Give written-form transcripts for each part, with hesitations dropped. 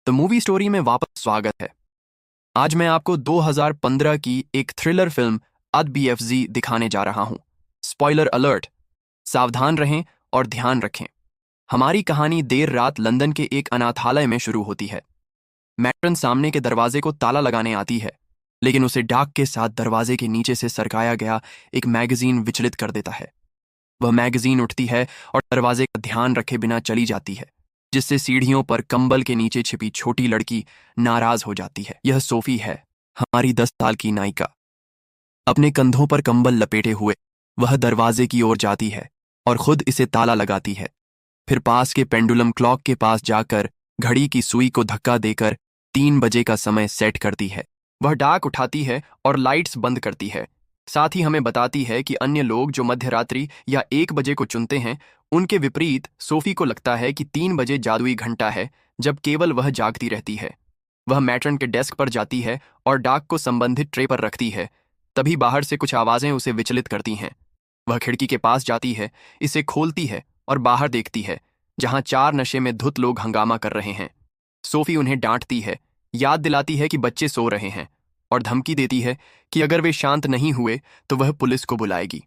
तो movie story में वापस स्वागत है। आज मैं आपको 2015 की एक थ्रिलर फिल्म अद BFZ दिखाने जा रहा हूं। स्पॉइलर अलर्ट, सावधान रहें और ध्यान रखें। हमारी कहानी देर रात लंदन के एक अनाथालय में शुरू होती है। मैट्रन सामने के दरवाजे को ताला लगाने आती है, लेकिन उसे डाक के साथ दरवाजे के नीचे से सरकाया गया एक मैगजीन विचलित कर देता है। वह मैगजीन उठती है और दरवाजे का ध्यान रखे बिना चली जाती है, जिससे सीढ़ियों पर कंबल के नीचे छिपी छोटी लड़की नाराज हो जाती है। यह सोफी है, हमारी 10 साल की नायिका। अपने कंधों पर कंबल लपेटे हुए वह दरवाजे की ओर जाती है और खुद इसे ताला लगाती है। फिर पास के पेंडुलम क्लॉक के पास जाकर घड़ी की सुई को धक्का देकर 3 बजे का समय सेट करती है। वह डाक उठाती है और लाइट्स बंद करती है। साथ ही हमें बताती है कि अन्य लोग जो मध्यरात्रि या 1 बजे को चुनते हैं, उनके विपरीत सोफी को लगता है कि 3 बजे जादुई घंटा है, जब केवल वह जागती रहती है। वह मैट्रन के डेस्क पर जाती है और डाक को संबंधित ट्रे पर रखती है। तभी बाहर से कुछ आवाजें उसे विचलित करती हैं। वह खिड़की के पास जाती है, इसे खोलती है और बाहर देखती है, जहां 4 नशे में धुत लोग हंगामा कर रहे हैं। सोफी उन्हें डांटती है, याद दिलाती है कि बच्चे सो रहे हैं और धमकी देती है कि अगर वे शांत नहीं हुए तो वह पुलिस को बुलाएगी।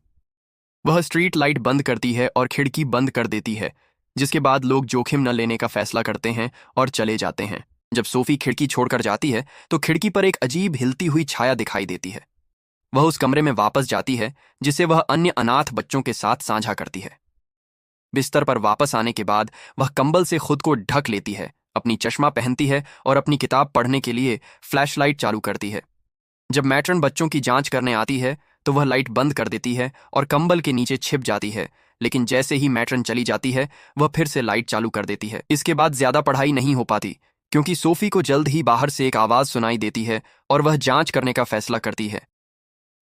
वह स्ट्रीट लाइट बंद करती है और खिड़की बंद कर देती है, जिसके बाद लोग जोखिम न लेने का फैसला करते हैं और चले जाते हैं। जब सोफी खिड़की छोड़कर जाती है तो खिड़की पर एक अजीब हिलती हुई छाया दिखाई देती है। वह उस कमरे में वापस जाती है जिसे वह अन्य अनाथ बच्चों के साथ साझा करती है। बिस्तर पर वापस आने के बाद वह कंबल से खुद को ढक लेती है, अपनी चश्मा पहनती है और अपनी किताब पढ़ने के लिए फ्लैशलाइट चालू करती है। जब मैट्रन बच्चों की जांच करने आती है तो वह लाइट बंद कर देती है और कंबल के नीचे छिप जाती है, लेकिन जैसे ही मैट्रन चली जाती है वह फिर से लाइट चालू कर देती है। इसके बाद ज्यादा पढ़ाई नहीं हो पाती, क्योंकि सोफी को जल्द ही बाहर से एक आवाज सुनाई देती है और वह जांच करने का फैसला करती है।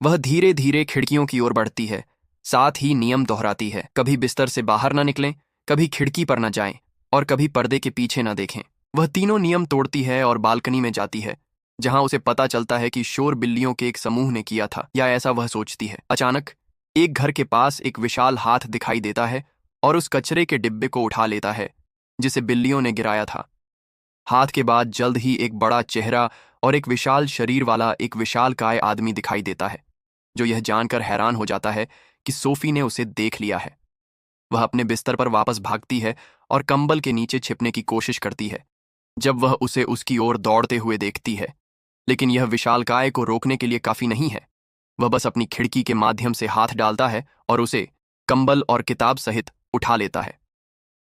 वह धीरे धीरे खिड़कियों की ओर बढ़ती है, साथ ही नियम दोहराती है, कभी बिस्तर से बाहर न निकलें, कभी खिड़की पर न जाएं और कभी पर्दे के पीछे न देखें। वह तीनों नियम तोड़ती है और बालकनी में जाती है, जहां उसे पता चलता है कि शोर बिल्लियों के एक समूह ने किया था, या ऐसा वह सोचती है। अचानक एक घर के पास एक विशाल हाथ दिखाई देता है और उस कचरे के डिब्बे को उठा लेता है जिसे बिल्लियों ने गिराया था। हाथ के बाद जल्द ही एक बड़ा चेहरा और एक विशाल शरीर वाला एक विशालकाय आदमी दिखाई देता है, जो यह जानकर हैरान हो जाता है कि सोफी ने उसे देख लिया है। वह अपने बिस्तर पर वापस भागती है और कंबल के नीचे छिपने की कोशिश करती है, जब वह उसे उसकी ओर दौड़ते हुए देखती है। लेकिन यह विशालकाय को रोकने के लिए काफी नहीं है। वह बस अपनी खिड़की के माध्यम से हाथ डालता है और उसे कंबल और किताब सहित उठा लेता है।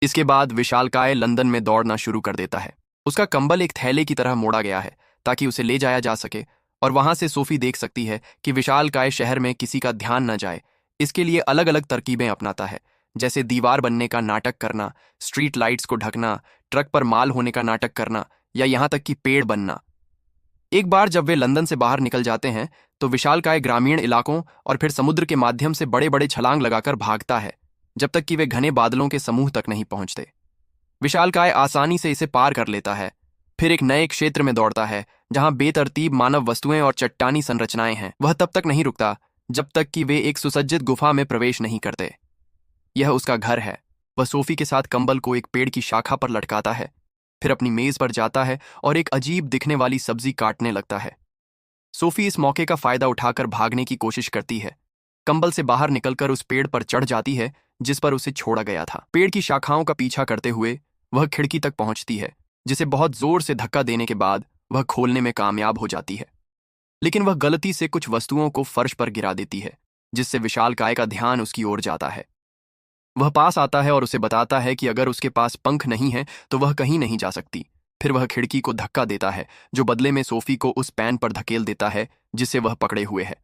इसके बाद विशालकाय लंदन में दौड़ना शुरू कर देता है। उसका कंबल एक थैले की तरह मोड़ा गया है ताकि उसे ले जाया जा सके, और वहां से सोफी देख सकती है कि विशालकाय शहर में किसी का ध्यान न जाए, इसके लिए अलग अलग तरकीबें अपनाता है, जैसे दीवार बनने का नाटक करना, स्ट्रीट लाइट्स को ढकना, ट्रक पर माल होने का नाटक करना, या यहां तक कि पेड़ बनना। एक बार जब वे लंदन से बाहर निकल जाते हैं तो विशालकाय ग्रामीण इलाकों और फिर समुद्र के माध्यम से बड़े बड़े छलांग लगाकर भागता है, जब तक कि वे घने बादलों के समूह तक नहीं पहुंचते। विशालकाय आसानी से इसे पार कर लेता है, फिर एक नए क्षेत्र में दौड़ता है जहां बेतरतीब मानव वस्तुएं और चट्टानी संरचनाएं हैं। वह तब तक नहीं रुकता जब तक कि वे एक सुसज्जित गुफा में प्रवेश नहीं करते। यह उसका घर है। वह सोफी के साथ कंबल को एक पेड़ की शाखा पर लटकाता है, फिर अपनी मेज पर जाता है और एक अजीब दिखने वाली सब्जी काटने लगता है। सोफी इस मौके का फायदा उठाकर भागने की कोशिश करती है। कंबल से बाहर निकलकर उस पेड़ पर चढ़ जाती है जिस पर उसे छोड़ा गया था। पेड़ की शाखाओं का पीछा करते हुए वह खिड़की तक पहुंचती है, जिसे बहुत जोर से धक्का देने के बाद वह खोलने में कामयाब हो जाती है। लेकिन वह गलती से कुछ वस्तुओं को फर्श पर गिरा देती है, जिससे विशालकाय का ध्यान उसकी ओर जाता है। वह पास आता है और उसे बताता है कि अगर उसके पास पंख नहीं है तो वह कहीं नहीं जा सकती। फिर वह खिड़की को धक्का देता है, जो बदले में सोफी को उस पैन पर धकेल देता है जिसे वह पकड़े हुए है।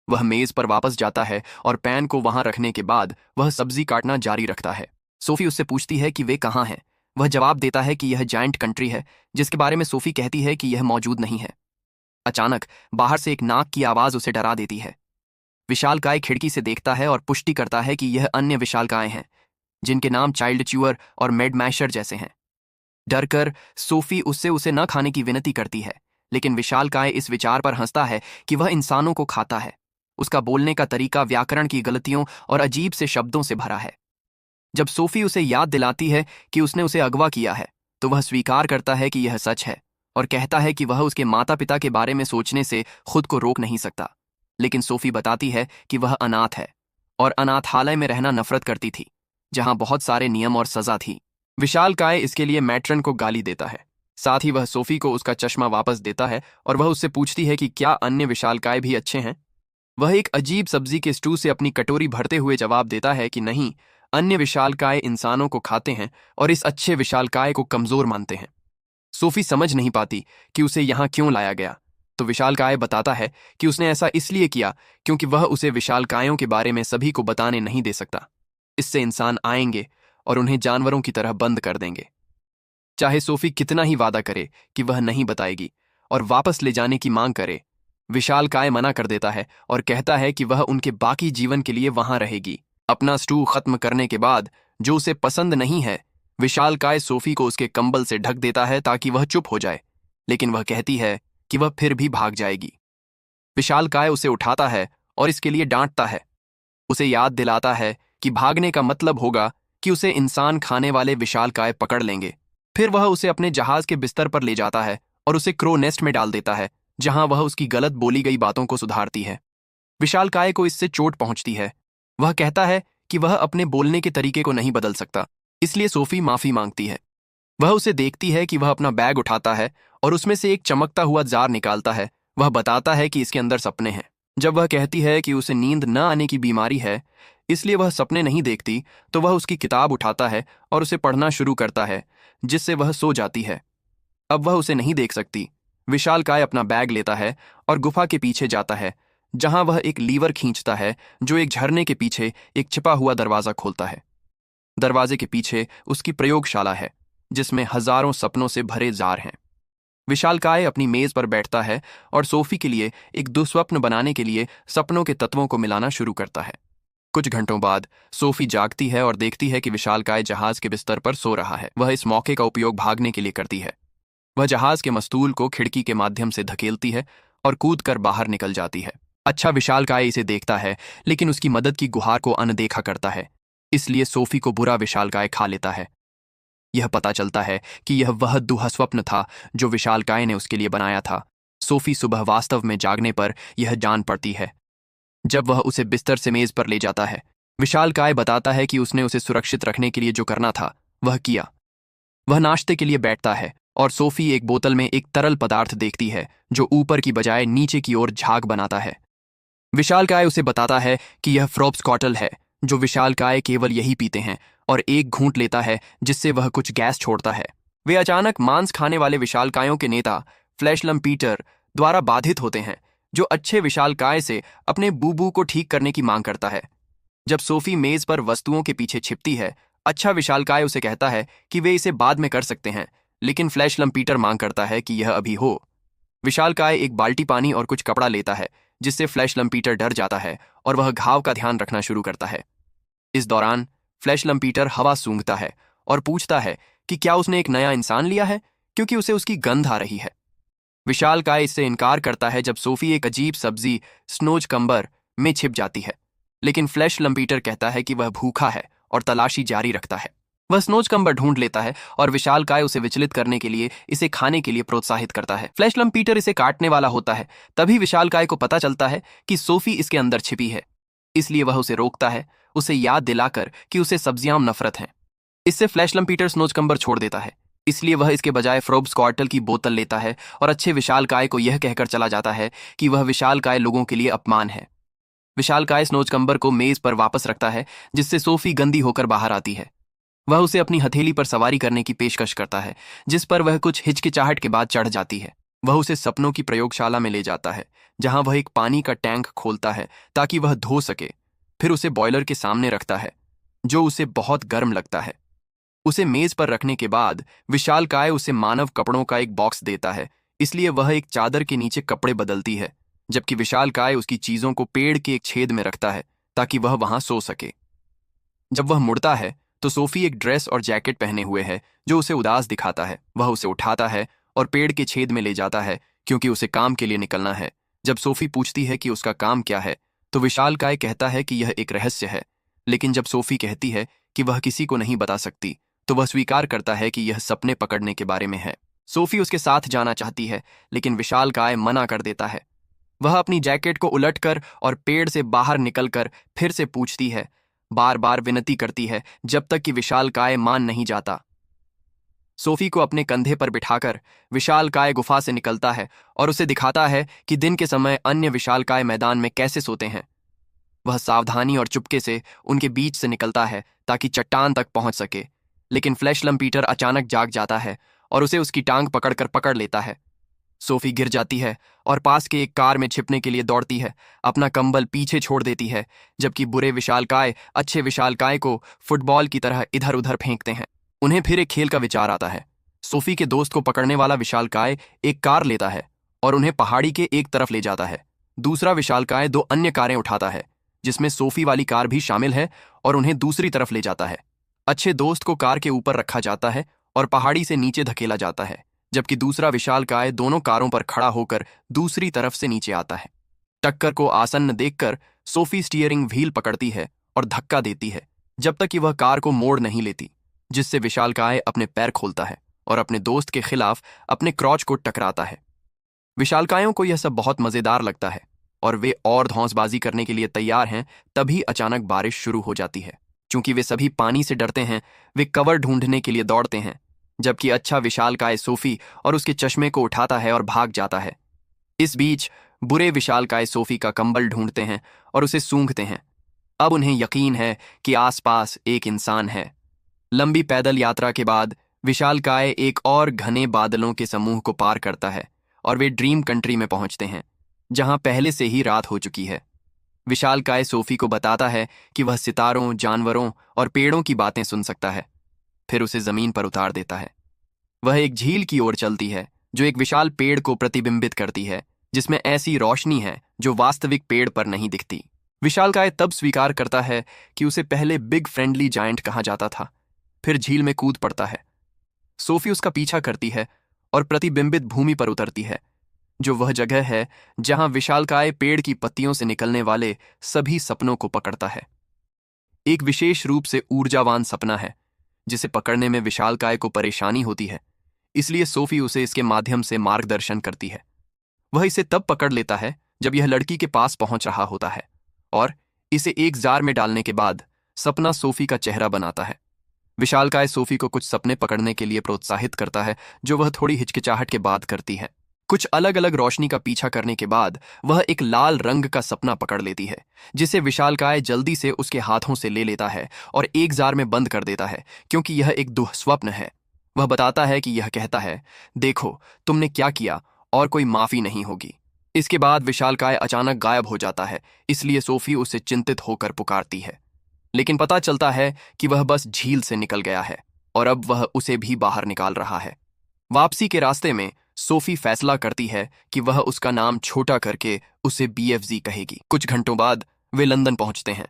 वह मेज पर वापस जाता है और पैन को वहां रखने के बाद वह सब्जी काटना जारी रखता है। सोफी उससे पूछती है कि वे कहाँ हैं। वह जवाब देता है कि यह जायंट कंट्री है, जिसके बारे में सोफी कहती है कि यह मौजूद नहीं है। अचानक बाहर से एक नाक की आवाज उसे डरा देती है। विशालकाय खिड़की से देखता है और पुष्टि करता है कि यह अन्य विशालकाय हैं, जिनके नाम चाइल्ड च्यूअर और मेड मैशर जैसे हैं। डरकर सोफी उससे उसे न खाने की विनती करती है, लेकिन विशालकाय इस विचार पर हंसता है कि वह इंसानों को खाता है। उसका बोलने का तरीका व्याकरण की गलतियों और अजीब से शब्दों से भरा है। जब सोफी उसे याद दिलाती है कि उसने उसे अगवा किया है, तो वह स्वीकार करता है कि यह सच है और कहता है कि वह उसके माता पिता के बारे में सोचने से खुद को रोक नहीं सकता। लेकिन सोफी बताती है कि वह अनाथ है और अनाथालय में रहना नफरत करती थी, जहां बहुत सारे नियम और सजा थी। विशालकाय इसके लिए मैट्रन को गाली देता है। साथ ही वह सोफी को उसका चश्मा वापस देता है और वह उससे पूछती है कि क्या अन्य विशालकाय भी अच्छे हैं। वह एक अजीब सब्जी के स्टू से अपनी कटोरी भरते हुए जवाब देता है कि नहीं, अन्य विशालकाय इंसानों को खाते हैं और इस अच्छे विशालकाय को कमजोर मानते हैं। सोफी समझ नहीं पाती कि उसे यहां क्यों लाया गया, तो विशालकाय बताता है कि उसने ऐसा इसलिए किया क्योंकि वह उसे विशालकायों के बारे में सभी को बताने नहीं दे सकता। इससे इंसान आएंगे और उन्हें जानवरों की तरह बंद कर देंगे। चाहे सोफी कितना ही वादा करे कि वह नहीं बताएगी और वापस ले जाने की मांग करे, विशालकाय मना कर देता है और कहता है कि वह उनके बाकी जीवन के लिए वहां रहेगी। अपना स्टू खत्म करने के बाद, जो उसे पसंद नहीं है, विशालकाय सोफी को उसके कंबल से ढक देता है ताकि वह चुप हो जाए, लेकिन वह कहती है कि वह फिर भी भाग जाएगी। विशालकाय उसे उठाता है और इसके लिए डांटता है। उसे याद दिलाता है कि भागने का मतलब होगा कि उसे इंसान खाने वाले विशालकाय पकड़ लेंगे। फिर वह उसे अपने जहाज के बिस्तर पर ले जाता है और उसे क्रो नेस्ट में डाल देता है, जहां वह उसकी गलत बोली गई बातों को सुधारती है। विशालकाय को इससे चोट पहुंचती है। वह कहता है कि वह अपने बोलने के तरीके को नहीं बदल सकता, इसलिए सोफी माफी मांगती है। वह उसे देखती है कि वह अपना बैग उठाता है और उसमें से एक चमकता हुआ जार निकालता है। वह बताता है कि इसके अंदर सपने हैं। जब वह कहती है कि उसे नींद न आने की बीमारी है, इसलिए वह सपने नहीं देखती, तो वह उसकी किताब उठाता है और उसे पढ़ना शुरू करता है, जिससे वह सो जाती है। अब वह उसे नहीं देख सकती। विशालकाय अपना बैग लेता है और गुफा के पीछे जाता है, जहां वह एक लीवर खींचता है जो एक झरने के पीछे एक छिपा हुआ दरवाजा खोलता है। दरवाजे के पीछे उसकी प्रयोगशाला है, जिसमें हजारों सपनों से भरे जार हैं। विशालकाय अपनी मेज पर बैठता है और सोफी के लिए एक दुस्वप्न बनाने के लिए सपनों के तत्वों को मिलाना शुरू करता है। कुछ घंटों बाद सोफी जागती है और देखती है कि विशालकाय जहाज के बिस्तर पर सो रहा है। वह इस मौके का उपयोग भागने के लिए करती है। वह जहाज के मस्तूल को खिड़की के माध्यम से धकेलती है और कूदकर बाहर निकल जाती है। अच्छा विशालकाय इसे देखता है, लेकिन उसकी मदद की गुहार को अनदेखा करता है, इसलिए सोफी को बुरा विशालकाय खा लेता है। यह पता चलता है कि यह वह दुःस्वप्न था जो विशालकाय ने उसके लिए बनाया था। सोफी सुबह वास्तव में जागने पर यह जान पड़ती है। जब वह उसे बिस्तर से मेज पर ले जाता है, विशालकाय बताता है कि उसने उसे सुरक्षित रखने के लिए जो करना था वह किया। वह नाश्ते के लिए बैठता है और सोफी एक बोतल में एक तरल पदार्थ देखती है जो ऊपर की बजाय नीचे की ओर झाग बनाता है। विशालकाय उसे बताता है कि यह फ्रोब्सकॉटल है, जो विशालकाय केवल यही पीते हैं, और एक घूंट लेता है जिससे वह कुछ गैस छोड़ता है। वे अचानक मांस खाने वाले विशालकायों के नेता फ्लैशलम पीटर द्वारा बाधित होते हैं, जो अच्छे विशालकाय से अपने बूबू को ठीक करने की मांग करता है। जब सोफी मेज पर वस्तुओं के पीछे छिपती है, अच्छा विशालकाय उसे कहता है कि वे इसे बाद में कर सकते हैं, लेकिन फ्लैशलम पीटर मांग करता है कि यह अभी हो। विशालकाय एक बाल्टी पानी और कुछ कपड़ा लेता है, जिससे फ्लैशलम पीटर डर जाता है और वह घाव का ध्यान रखना शुरू करता है। इस दौरान फ्लैशलम पीटर हवा सूंघता है और पूछता है कि क्या उसने एक नया इंसान लिया है, क्योंकि उसे उसकी गंध आ रही है। विशालकाय इससे इनकार करता है जब सोफी एक अजीब सब्जी स्नोजकंबर में छिप जाती है, लेकिन फ्लैशलम पीटर कहता है कि वह भूखा है और तलाशी जारी रखता है। वह स्नोजकंबर ढूंढ लेता है और विशालकाय उसे विचलित करने के लिए इसे खाने के लिए प्रोत्साहित करता है। फ्लैशलम पीटर इसे काटने वाला होता है, तभी विशालकाय को पता चलता है कि सोफी इसके अंदर छिपी है, इसलिए वह उसे रोकता है, उसे याद दिलाकर कि उसे सब्जियां नफरत हैं। इससे फ्लैशलम पीटर स्नोजकंबर छोड़ देता है, इसलिए वह इसके बजाय फ्रोब्सकॉटल की बोतल लेता है और अच्छे विशालकाय को यह कहकर चला जाता है कि वह विशालकाय लोगों के लिए अपमान है। विशालकाय स्नोजकंबर को मेज पर वापस रखता है, जिससे सोफी गंदी होकर बाहर आती है। वह उसे अपनी हथेली पर सवारी करने की पेशकश करता है, जिस पर वह कुछ हिचकिचाहट के बाद चढ़ जाती है। वह उसे सपनों की प्रयोगशाला में ले जाता है, जहां वह एक पानी का टैंक खोलता है ताकि वह धो सके। फिर उसे बॉयलर के सामने रखता है, जो उसे बहुत गर्म लगता है। उसे मेज पर रखने के बाद विशालकाय उसे मानव कपड़ों का एक बॉक्स देता है, इसलिए वह एक चादर के नीचे कपड़े बदलती है, जबकि विशालकाय उसकी चीजों को पेड़ के एक छेद में रखता है ताकि वह वहां सो सके। जब वह मुड़ता है तो सोफी एक ड्रेस और जैकेट पहने हुए है, जो उसे उदास दिखाता है। वह उसे उठाता है और पेड़ के छेद में ले जाता है, क्योंकि उसे काम के लिए निकलना है। जब सोफी पूछती है कि उसका काम क्या है, तो विशालकाय कहता है कि यह एक रहस्य है, लेकिन जब सोफी कहती है कि वह किसी को नहीं बता सकती, तो वह स्वीकार करता है कि यह सपने पकड़ने के बारे में है। सोफी उसके साथ जाना चाहती है, लेकिन विशालकाय मना कर देता है। वह अपनी जैकेट को उलटकर और पेड़ से बाहर निकलकर फिर से पूछती है, बार बार विनती करती है, जब तक कि विशालकाय मान नहीं जाता। सोफी को अपने कंधे पर बिठाकर विशालकाय गुफा से निकलता है और उसे दिखाता है कि दिन के समय अन्य विशालकाय मैदान में कैसे सोते हैं। वह सावधानी और चुपके से उनके बीच से निकलता है ताकि चट्टान तक पहुंच सके, लेकिन फ्लैश लंपीटर अचानक जाग जाता है और उसे उसकी टांग पकड़कर पकड़ लेता है। सोफी गिर जाती है और पास के एक कार में छिपने के लिए दौड़ती है, अपना कंबल पीछे छोड़ देती है, जबकि बुरे विशालकाय अच्छे विशालकाय को फुटबॉल की तरह इधर उधर फेंकते हैं। उन्हें फिर एक खेल का विचार आता है। सोफी के दोस्त को पकड़ने वाला विशालकाय एक कार लेता है और उन्हें पहाड़ी के एक तरफ ले जाता है। दूसरा विशालकाय दो अन्य कारें उठाता है, जिसमें सोफी वाली कार भी शामिल है, और उन्हें दूसरी तरफ ले जाता है। अच्छे दोस्त को कार के ऊपर रखा जाता है और पहाड़ी से नीचे धकेला जाता है, जबकि दूसरा विशालकाय दोनों कारों पर खड़ा होकर दूसरी तरफ से नीचे आता है। टक्कर को आसन्न देखकर सोफी स्टीयरिंग व्हील पकड़ती है और धक्का देती है, जब तक कि वह कार को मोड़ नहीं लेती, जिससे विशालकाय अपने पैर खोलता है और अपने दोस्त के खिलाफ अपने क्रॉच को टकराता है। विशालकायों को यह सब बहुत मजेदार लगता है और वे और धौंसबाजी करने के लिए तैयार हैं। तभी अचानक बारिश शुरू हो जाती है। चूंकि वे सभी पानी से डरते हैं, वे कवर ढूंढने के लिए दौड़ते हैं, जबकि अच्छा विशालकाय सोफी और उसके चश्मे को उठाता है और भाग जाता है। इस बीच बुरे विशालकाय सोफी का कंबल ढूंढते हैं और उसे सूंघते हैं। अब उन्हें यकीन है कि आसपास एक इंसान है। लंबी पैदल यात्रा के बाद विशालकाय एक और घने बादलों के समूह को पार करता है और वे ड्रीम कंट्री में पहुंचते हैं, जहां पहले से ही रात हो चुकी है। विशालकाय सोफी को बताता है कि वह सितारों, जानवरों और पेड़ों की बातें सुन सकता है, फिर उसे जमीन पर उतार देता है। वह एक झील की ओर चलती है जो एक विशाल पेड़ को प्रतिबिंबित करती है, जिसमें ऐसी रोशनी है जो वास्तविक पेड़ पर नहीं दिखती। विशालकाय तब स्वीकार करता है कि उसे पहले बिग फ्रेंडली जायंट कहा जाता था, फिर झील में कूद पड़ता है। सोफी उसका पीछा करती है और प्रतिबिंबित भूमि पर उतरती है, जो वह जगह है जहां विशालकाय पेड़ की पत्तियों से निकलने वाले सभी सपनों को पकड़ता है। एक विशेष रूप से ऊर्जावान सपना है जिसे पकड़ने में विशालकाय को परेशानी होती है, इसलिए सोफी उसे इसके माध्यम से मार्गदर्शन करती है। वह इसे तब पकड़ लेता है जब यह लड़की के पास पहुंच रहा होता है और इसे एक जार में डालने के बाद सपना सोफी का चेहरा बनाता है। विशालकाय सोफी को कुछ सपने पकड़ने के लिए प्रोत्साहित करता है, जो वह थोड़ी हिचकिचाहट के बाद करती है। कुछ अलग अलग रोशनी का पीछा करने के बाद वह एक लाल रंग का सपना पकड़ लेती है, जिसे विशालकाय जल्दी से उसके हाथों से ले लेता है और एक जार में बंद कर देता है, क्योंकि यह एक दुःस्वप्न है। वह बताता है कि यह कहता है, देखो तुमने क्या किया और कोई माफी नहीं होगी। इसके बाद विशालकाय अचानक गायब हो जाता है, इसलिए सोफी उसे चिंतित होकर पुकारती है, लेकिन पता चलता है कि वह बस झील से निकल गया है और अब वह उसे भी बाहर निकाल रहा है। वापसी के रास्ते में सोफी फैसला करती है कि वह उसका नाम छोटा करके उसे BFG कहेगी। कुछ घंटों बाद वे लंदन पहुंचते हैं,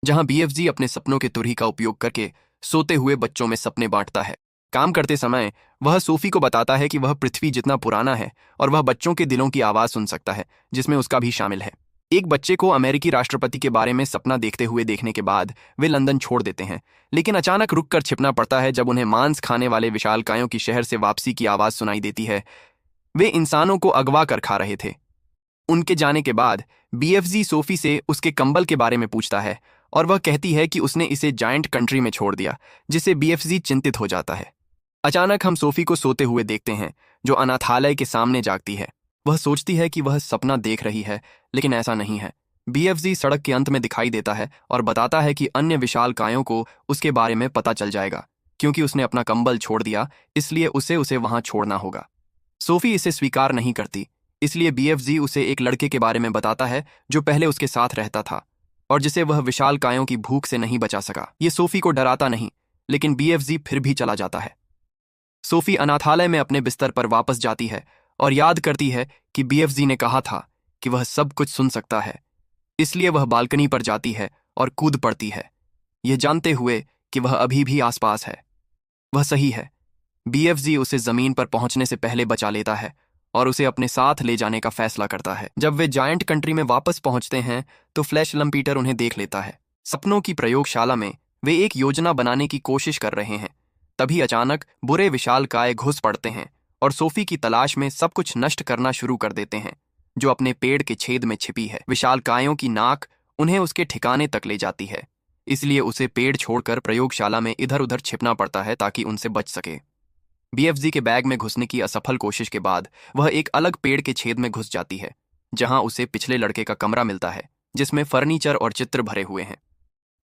जहां BFG अपने सपनों के तुरही का उपयोग करके सोते हुए बच्चों में सपने बांटता है। काम करते समय वह सोफी को बताता है कि वह पृथ्वी जितना पुराना है और वह बच्चों के दिलों की आवाज सुन सकता है, जिसमें उसका भी शामिल है। एक बच्चे को अमेरिकी राष्ट्रपति के बारे में सपना देखते हुए देखने के बाद वे लंदन छोड़ देते हैं, लेकिन अचानक रुककर छिपना पड़ता है जब उन्हें मांस खाने वाले विशालकायों की शहर से वापसी की आवाज सुनाई देती है। वे इंसानों को अगवा कर खा रहे थे। उनके जाने के बाद BFG सोफी से उसके कंबल के बारे में पूछता है और वह कहती है कि उसने इसे जायंट कंट्री में छोड़ दिया, जिससे BFG चिंतित हो जाता है। अचानक हम सोफी को सोते हुए देखते हैं, जो अनाथालय के सामने जागती है। वह सोचती है कि वह सपना देख रही है, लेकिन ऐसा नहीं है। BFG सड़क के अंत में दिखाई देता है और बताता है कि अन्य विशालकायों को उसके बारे में पता चल जाएगा, क्योंकि उसने अपना कंबल छोड़ दिया, इसलिए उसे वहां छोड़ना होगा। सोफी इसे स्वीकार नहीं करती, इसलिए BFG उसे एक लड़के के बारे में बताता है जो पहले उसके साथ रहता था और जिसे वह विशालकायों की भूख से नहीं बचा सका। ये सोफी को डराता नहीं, लेकिन BFG फिर भी चला जाता है। सोफी अनाथालय में अपने बिस्तर पर वापस जाती है और याद करती है कि BFG ने कहा था कि वह सब कुछ सुन सकता है, इसलिए वह बालकनी पर जाती है और कूद पड़ती है, यह जानते हुए कि वह अभी भी आसपास है। वह सही है। BFG उसे जमीन पर पहुंचने से पहले बचा लेता है और उसे अपने साथ ले जाने का फैसला करता है। जब वे जायंट कंट्री में वापस पहुंचते हैं तो फ्लैश लंपीटर उन्हें देख लेता है। सपनों की प्रयोगशाला में वे एक योजना बनाने की कोशिश कर रहे हैं, तभी अचानक बुरे विशालकाय घुस पड़ते हैं और सोफी की तलाश में सब कुछ नष्ट करना शुरू कर देते हैं जो अपने पेड़ के छेद में छिपी है। विशालकायों की नाक उन्हें उसके ठिकाने तक ले जाती है, इसलिए उसे पेड़ छोड़कर प्रयोगशाला में इधर उधर छिपना पड़ता है ताकि उनसे बच सके। बीएफजी के बैग में घुसने की असफल कोशिश के बाद वह एक अलग पेड़ के छेद में घुस जाती है, जहां उसे पिछले लड़के का कमरा मिलता है जिसमें फर्नीचर और चित्र भरे हुए हैं।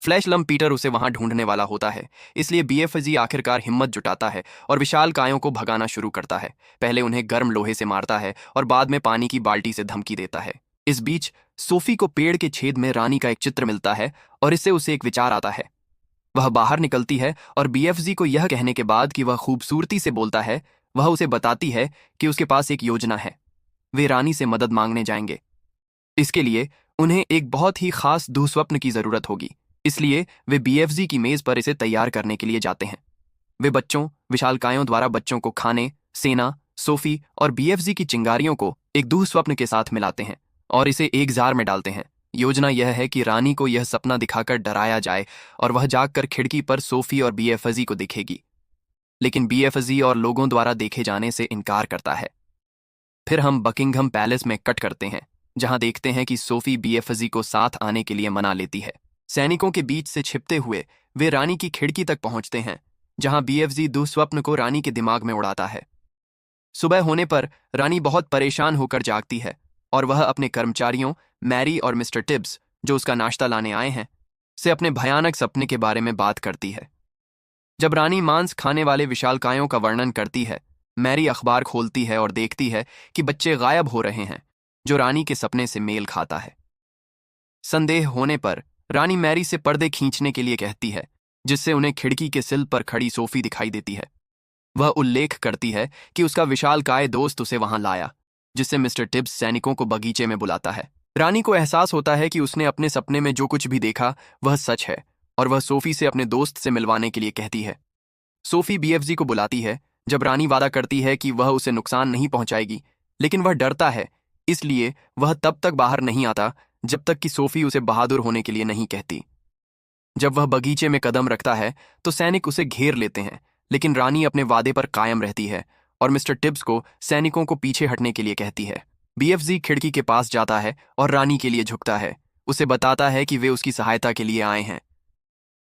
फ्लैश लम्प पीटर उसे वहां ढूंढने वाला होता है, इसलिए बीएफजी आखिरकार हिम्मत जुटाता है और विशाल कायों को भगाना शुरू करता है। पहले उन्हें गर्म लोहे से मारता है और बाद में पानी की बाल्टी से धमकी देता है। इस बीच सोफी को पेड़ के छेद में रानी का एक चित्र मिलता है और इससे उसे एक विचार आता है। वह बाहर निकलती है और बीएफजी को यह कहने के बाद कि वह खूबसूरती से बोलता है, वह उसे बताती है कि उसके पास एक योजना है। वे रानी से मदद मांगने जाएंगे। इसके लिए उन्हें एक बहुत ही खास दुःस्वप्न की जरूरत होगी, इसलिए वे बीएफजी की मेज पर इसे तैयार करने के लिए जाते हैं। वे बच्चों, विशालकायों द्वारा बच्चों को खाने, सेना, सोफी और बीएफजी की चिंगारियों को एक दुःस्वप्न के साथ मिलाते हैं और इसे एक जार में डालते हैं। योजना यह है कि रानी को यह सपना दिखाकर डराया जाए और वह जागकर खिड़की पर सोफी और बीएफजी को दिखेगी, लेकिन बीएफजी और लोगों द्वारा देखे जाने से इनकार करता है। फिर हम बकिंघम पैलेस में कट करते हैं, जहां देखते हैं कि सोफी बीएफजी को साथ आने के लिए मना लेती है। सैनिकों के बीच से छिपते हुए वे रानी की खिड़की तक पहुंचते हैं, जहां बीएफजी दुःस्वप्न को रानी के दिमाग में उड़ाता है। सुबह होने पर रानी बहुत परेशान होकर जागती है और वह अपने कर्मचारियों मैरी और मिस्टर टिब्स, जो उसका नाश्ता लाने आए हैं, से अपने भयानक सपने के बारे में बात करती है। जब रानी मांस खाने वाले विशालकायों का वर्णन करती है, मैरी अखबार खोलती है और देखती है कि बच्चे गायब हो रहे हैं, जो रानी के सपने से मेल खाता है। संदेह होने पर रानी मैरी से पर्दे खींचने के लिए कहती है, जिससे उन्हें खिड़की के सिल पर खड़ी सोफी दिखाई देती है। वह उल्लेख करती है कि उसका विशालकाय दोस्त उसे वहां लाया, जिससे मिस्टर टिब्स सैनिकों को बगीचे में बुलाता है। रानी को एहसास होता है कि उसने अपने सपने में जो कुछ भी देखा वह सच है और वह सोफी से अपने दोस्त से मिलवाने के लिए कहती है। सोफी बीएफजी को बुलाती है। जब रानी वादा करती है कि वह उसे नुकसान नहीं पहुंचाएगी, लेकिन वह डरता है, इसलिए वह तब तक बाहर नहीं आता जब तक कि सोफी उसे बहादुर होने के लिए नहीं कहती। जब वह बगीचे में कदम रखता है तो सैनिक उसे घेर लेते हैं, लेकिन रानी अपने वादे पर कायम रहती है और मिस्टर टिब्स को सैनिकों को पीछे हटने के लिए कहती है। बीएफजी खिड़की के पास जाता है और रानी के लिए झुकता है, उसे बताता है कि वे उसकी सहायता के लिए आए हैं।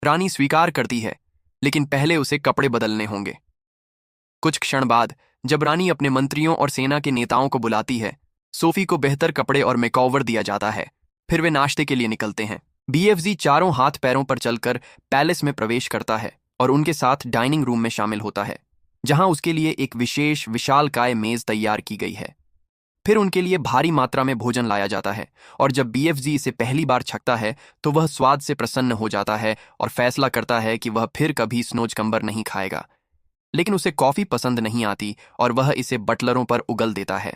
रानी स्वीकार करती है, लेकिन पहले उसे कपड़े बदलने होंगे। कुछ क्षण बाद जब रानी अपने मंत्रियों और सेना के नेताओं को बुलाती है, सोफी को बेहतर कपड़े और मेकओवर दिया जाता है। फिर वे नाश्ते के लिए निकलते हैं। बीएफजी चारों हाथ पैरों पर चलकर पैलेस में प्रवेश करता है और उनके साथ डाइनिंग रूम में शामिल होता है, जहां उसके लिए एक विशेष विशालकाय मेज तैयार की गई है। फिर उनके लिए भारी मात्रा में भोजन लाया जाता है और जब बीएफजी इसे पहली बार छकता है तो वह स्वाद से प्रसन्न हो जाता है और फैसला करता है कि वह फिर कभी स्नोचकंबर नहीं खाएगा। लेकिन उसे कॉफी पसंद नहीं आती और वह इसे बटलरों पर उगल देता है।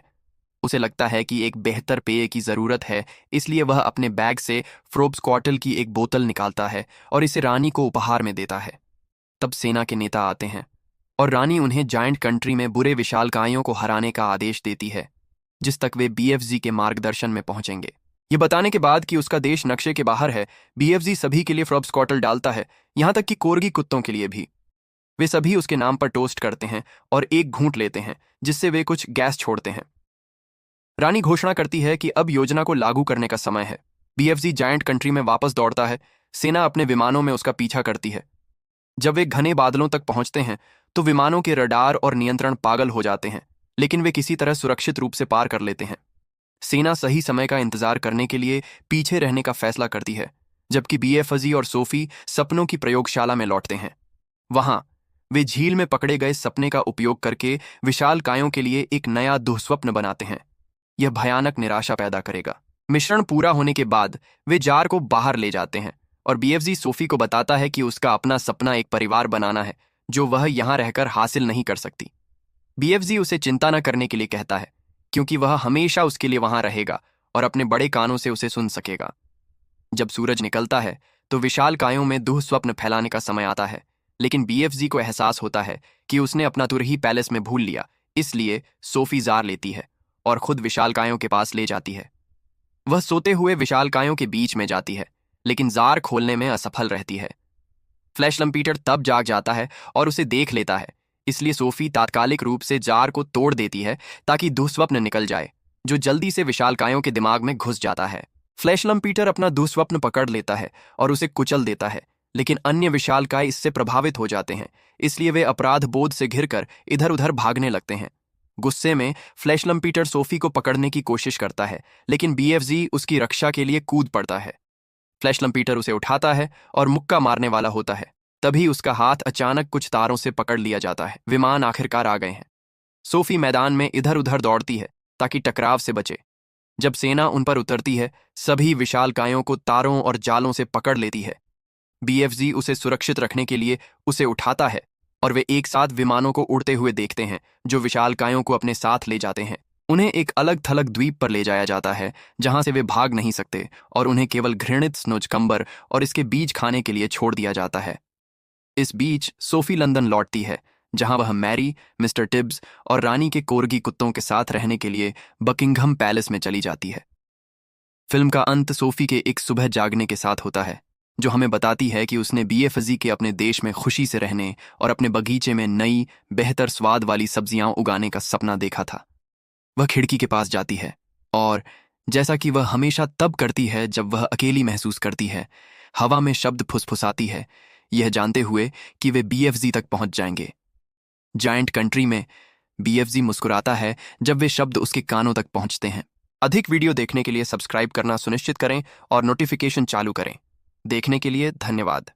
उसे लगता है कि एक बेहतर पेय की जरूरत है, इसलिए वह अपने बैग से फ्रोब्सक्वाटल की एक बोतल निकालता है और इसे रानी को उपहार में देता है। तब सेना के नेता आते हैं और रानी उन्हें जायंट कंट्री में बुरे विशालकायों को हराने का आदेश देती है, जिस तक वे बीएफजी के मार्गदर्शन में पहुंचेंगे। ये बताने के बाद कि उसका देश नक्शे के बाहर है, बीएफजी सभी के लिए फ्रोब्सक्वाटल डालता है, यहां तक कि कोर्गी कुत्तों के लिए भी। वे सभी उसके नाम पर टोस्ट करते हैं और एक घूंट लेते हैं, जिससे वे कुछ गैस छोड़ते हैं। रानी घोषणा करती है कि अब योजना को लागू करने का समय है। बीएफजी जायंट कंट्री में वापस दौड़ता है। सेना अपने विमानों में उसका पीछा करती है। जब वे घने बादलों तक पहुंचते हैं तो विमानों के रडार और नियंत्रण पागल हो जाते हैं, लेकिन वे किसी तरह सुरक्षित रूप से पार कर लेते हैं। सेना सही समय का इंतजार करने के लिए पीछे रहने का फैसला करती है, जबकि बीएफजी और सोफी सपनों की प्रयोगशाला में लौटते हैं। वहां वे झील में पकड़े गए सपने का उपयोग करके विशालकायों के लिए एक नया दुःस्वप्न बनाते हैं। यह भयानक निराशा पैदा करेगा। मिश्रण पूरा होने के बाद वे जार को बाहर ले जाते हैं और बीएफजी सोफी को बताता है कि उसका अपना सपना एक परिवार बनाना है, जो वह यहां रहकर हासिल नहीं कर सकती। बीएफजी उसे चिंता न करने के लिए कहता है, क्योंकि वह हमेशा उसके लिए वहां रहेगा और अपने बड़े कानों से उसे सुन सकेगा। जब सूरज निकलता है तो विशालकायों में दुःस्वप्न फैलाने का समय आता है, लेकिन बीएफजी को एहसास होता है कि उसने अपना तुरही पैलेस में भूल लिया, इसलिए सोफी जार लेती है और खुद विशालकायों के पास ले जाती है। वह सोते हुए विशालकायों के बीच में जाती है, लेकिन जार खोलने में असफल रहती है। फ्लैश लम्पीटर तब जाग जाता है और उसे देख लेता है, इसलिए सोफी तात्कालिक रूप से जार को तोड़ देती है ताकि दुःस्वप्न निकल जाए, जो जल्दी से विशालकायों के दिमाग में घुस जाता है। फ्लैश लम्पीटर अपना दुःस्वप्न पकड़ लेता है और उसे कुचल देता है, लेकिन अन्य विशालकाय इससे प्रभावित हो जाते हैं, इसलिए वे अपराध बोध से घिरकर इधर उधर भागने लगते हैं। गुस्से में फ्लैश लम्पीटर सोफी को पकड़ने की कोशिश करता है, लेकिन BFG उसकी रक्षा के लिए कूद पड़ता है। फ्लैश लम्पीटर उसे उठाता है और मुक्का मारने वाला होता है, तभी उसका हाथ अचानक कुछ तारों से पकड़ लिया जाता है। विमान आखिरकार आ गए हैं। सोफी मैदान में इधर उधर दौड़ती है ताकि टकराव से बचे। जब सेना उन पर उतरती है, सभी विशालकायों को तारों और जालों से पकड़ लेती है। BFG उसे सुरक्षित रखने के लिए उसे उठाता है और वे एक साथ विमानों को उड़ते हुए देखते हैं, जो विशालकायों को अपने साथ ले जाते हैं। उन्हें एक अलग थलग द्वीप पर ले जाया जाता है, जहां से वे भाग नहीं सकते और उन्हें केवल घृणित स्नोजकंबर और इसके बीज खाने के लिए छोड़ दिया जाता है। इस बीच सोफी लंदन लौटती है, जहां वह मैरी, मिस्टर टिब्स और रानी के कोरगी कुत्तों के साथ रहने के लिए बकिंघम पैलेस में चली जाती है। फिल्म का अंत सोफी के एक सुबह जागने के साथ होता है, जो हमें बताती है कि उसने BFG के अपने देश में खुशी से रहने और अपने बगीचे में नई, बेहतर स्वाद वाली सब्जियां उगाने का सपना देखा था। वह खिड़की के पास जाती है और, जैसा कि वह हमेशा तब करती है जब वह अकेली महसूस करती है, हवा में शब्द फुसफुसाती है, यह जानते हुए कि वे BFG तक पहुंच जाएंगे। जायंट कंट्री में BFG मुस्कुराता है जब वे शब्द उसके कानों तक पहुंचते हैं। अधिक वीडियो देखने के लिए सब्सक्राइब करना सुनिश्चित करें और नोटिफिकेशन चालू करें। देखने के लिए धन्यवाद।